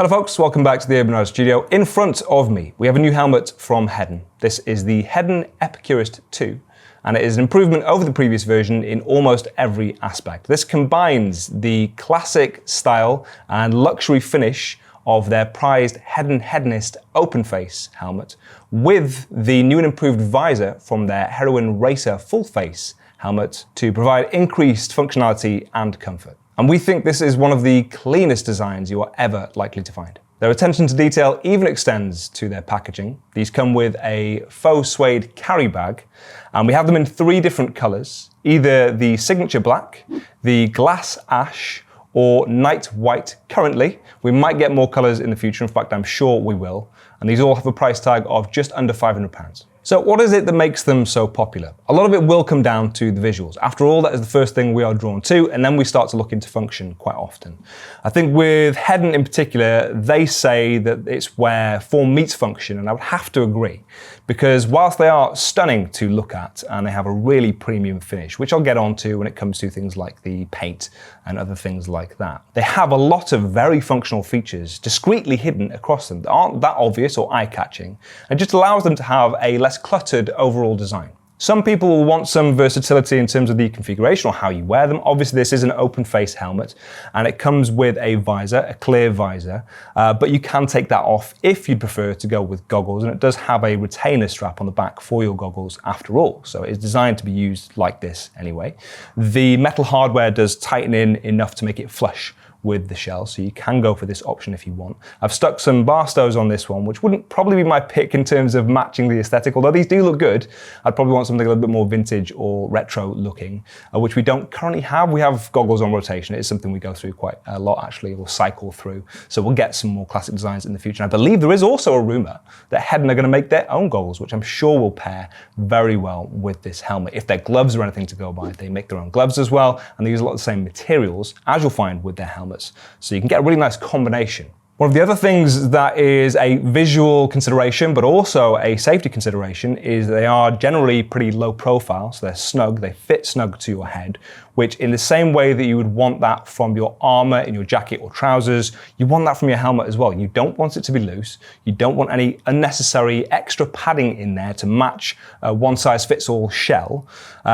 Hello folks, welcome back to the Urban Rider Studio. In front of me, we have a new helmet from HEDON. This is the HEDON Epicurist 2, and it is an improvement over the previous version in almost every aspect. This combines the classic style and luxury finish of their prized HEDON Hedonist open face helmet with the new and improved visor from their Heroin Racer full face helmet to provide increased functionality and comfort. And we think this is one of the cleanest designs you are ever likely to find. Their attention to detail even extends to their packaging. These come with a faux suede carry bag, and we have them in 3 different colors, either the signature black, the glass ash, or night white currently. We might get more colors in the future, in fact I'm sure we will, and these all have a price tag of just under £500. So what is it that makes them so popular? A lot of it will come down to the visuals. After all, that is the first thing we are drawn to, and then we start to look into function quite often. I think with HEDON in particular, they say that it's where form meets function, and I would have to agree, because whilst they are stunning to look at, and they have a really premium finish, which I'll get onto when it comes to things like the paint and other things like that, they have a lot of very functional features discreetly hidden across them that aren't that obvious or eye-catching, and just allows them to have a less cluttered overall design. Some people will want some versatility in terms of the configuration or how you wear them. Obviously, this is an open face helmet and it comes with a visor, a clear visor, but you can take that off if you'd prefer to go with goggles, and it does have a retainer strap on the back for your goggles after all, so it's designed to be used like this anyway. The metal hardware does tighten in enough to make it flush with the shell, so you can go for this option if you want. I've stuck some bar stows on this one, which wouldn't probably be my pick in terms of matching the aesthetic, although these do look good. I'd probably want something a little bit more vintage or retro looking, which we don't currently have. We have goggles on rotation. It's something we go through quite a lot actually, we'll cycle through. So we'll get some more classic designs in the future. And I believe there is also a rumor that HEDON are gonna make their own goggles, which I'm sure will pair very well with this helmet. If their gloves are anything to go by, they make their own gloves as well, and they use a lot of the same materials as you'll find with their helmets. So you can get a really nice combination. One of the other things that is a visual consideration, but also a safety consideration, is they are generally pretty low profile, so they're snug, they fit snug to your head, which in the same way that you would want that from your armor in your jacket or trousers, you want that from your helmet as well. You don't want it to be loose, you don't want any unnecessary extra padding in there to match a one-size-fits-all shell.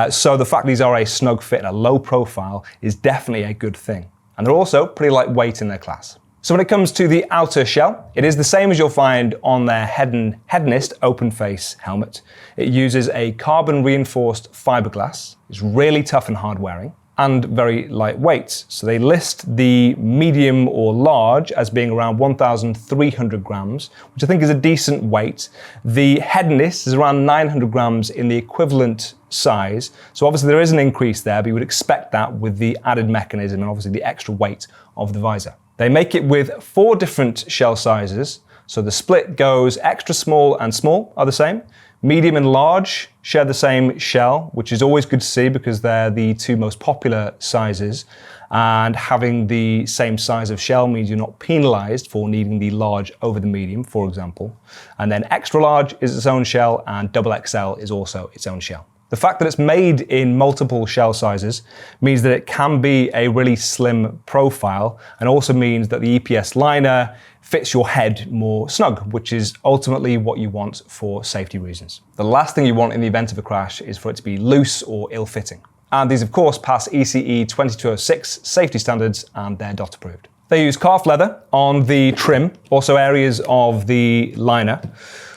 So the fact these are a snug fit and a low profile is definitely a good thing. And they're also pretty lightweight in their class. So when it comes to the outer shell, it is the same as you'll find on their HEDON Hedonist open face helmet. It uses a carbon reinforced fiberglass. It's really tough and hard wearing and very lightweight. So they list the medium or large as being around 1,300 grams, which I think is a decent weight. The Hedonist is around 900 grams in the equivalent size. So obviously there is an increase there, but you would expect that with the added mechanism and obviously the extra weight of the visor. They make it with 4 different shell sizes. So the split goes extra small and small are the same. Medium and large share the same shell, which is always good to see because they're the 2 most popular sizes. And having the same size of shell means you're not penalized for needing the large over the medium, for example. And then extra large is its own shell, and double XL is also its own shell. The fact that it's made in multiple shell sizes means that it can be a really slim profile, and also means that the EPS liner fits your head more snug, which is ultimately what you want for safety reasons. The last thing you want in the event of a crash is for it to be loose or ill-fitting. And these of course pass ECE 2206 safety standards, and they're DOT approved. They use calf leather on the trim, also areas of the liner.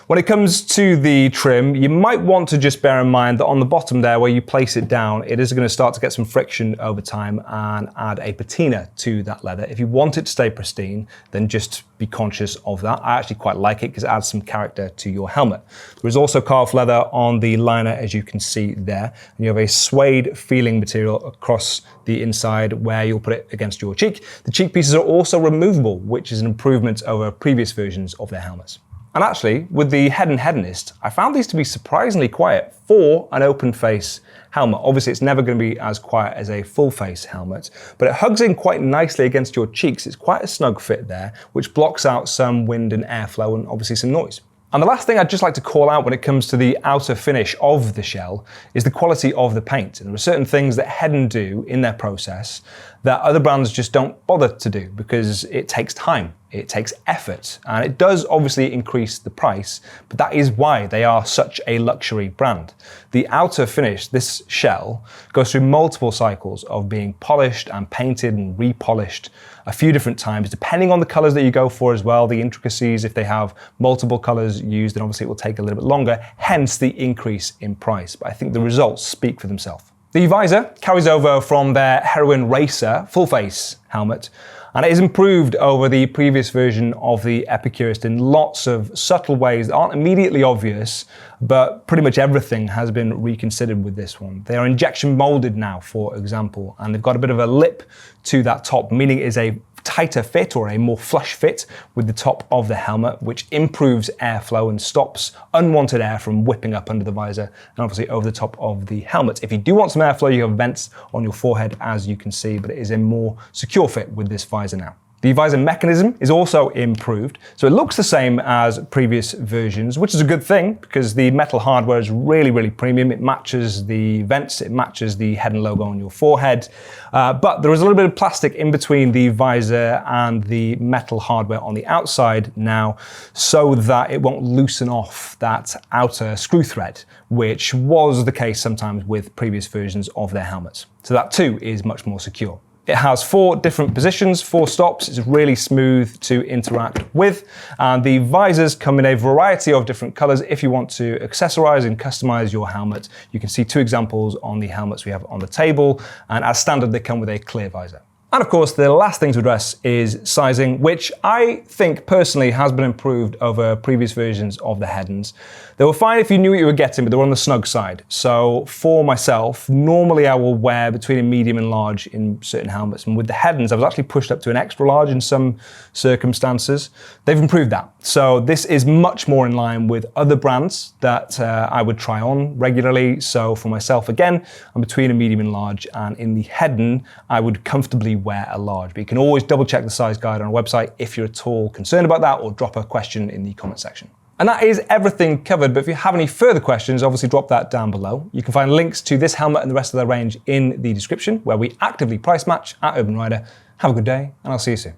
When it comes to the trim, you might want to just bear in mind that on the bottom there where you place it down, it is going to start to get some friction over time and add a patina to that leather. If you want it to stay pristine, then just be conscious of that. I actually quite like it because it adds some character to your helmet. There is also calf leather on the liner, as you can see there, and you have a suede feeling material across the inside where you'll put it against your cheek. The cheek pieces are also removable, which is an improvement over previous versions of their helmets. And actually, with the HEDON Hedonist, I found these to be surprisingly quiet for an open face helmet. Obviously, it's never going to be as quiet as a full face helmet, but it hugs in quite nicely against your cheeks. It's quite a snug fit there, which blocks out some wind and airflow and obviously some noise. And the last thing I'd just like to call out when it comes to the outer finish of the shell is the quality of the paint. And there are certain things that HEDON do in their process that other brands just don't bother to do because it takes time. It takes effort, and it does obviously increase the price, but that is why they are such a luxury brand. The outer finish, this shell, goes through multiple cycles of being polished and painted and repolished a few different times, depending on the colors that you go for as well, the intricacies. If they have multiple colors used, then obviously it will take a little bit longer, hence the increase in price. But I think the results speak for themselves. The visor carries over from their Heroin Racer full face helmet, and it is improved over the previous version of the Epicurist in lots of subtle ways that aren't immediately obvious, but pretty much everything has been reconsidered with this one. They are injection molded now, for example, and they've got a bit of a lip to that top, meaning it is a tighter fit or a more flush fit with the top of the helmet, which improves airflow and stops unwanted air from whipping up under the visor and obviously over the top of the helmet. If you do want some airflow, you have vents on your forehead, as you can see, but it is a more secure fit with this visor now. The visor mechanism is also improved, so it looks the same as previous versions, which is a good thing because the metal hardware is really, really premium. It matches the vents, it matches the HEDON logo on your forehead, but there is a little bit of plastic in between the visor and the metal hardware on the outside now, so that it won't loosen off that outer screw thread, which was the case sometimes with previous versions of their helmets. So that too is much more secure. It has 4 different positions, 4 stops. It's really smooth to interact with. And the visors come in a variety of different colors. If you want to accessorize and customize your helmet, you can see 2 examples on the helmets we have on the table. And as standard, they come with a clear visor. And of course, the last thing to address is sizing, which I think personally has been improved over previous versions of the HEDONs. They were fine if you knew what you were getting, but they were on the snug side. So for myself, normally I will wear between a medium and large in certain helmets. And with the HEDONs, I was actually pushed up to an extra large in some circumstances. They've improved that. So this is much more in line with other brands that I would try on regularly. So for myself, again, I'm between a medium and large. And in the HEDON, I would comfortably wear a large, but you can always double check the size guide on our website if you're at all concerned about that, or drop a question in the comment section. And that is everything covered, but if you have any further questions, obviously drop that down below. You can find links to this helmet and the rest of the range in the description, where we actively price match at Urban Rider. Have a good day, and I'll see you soon.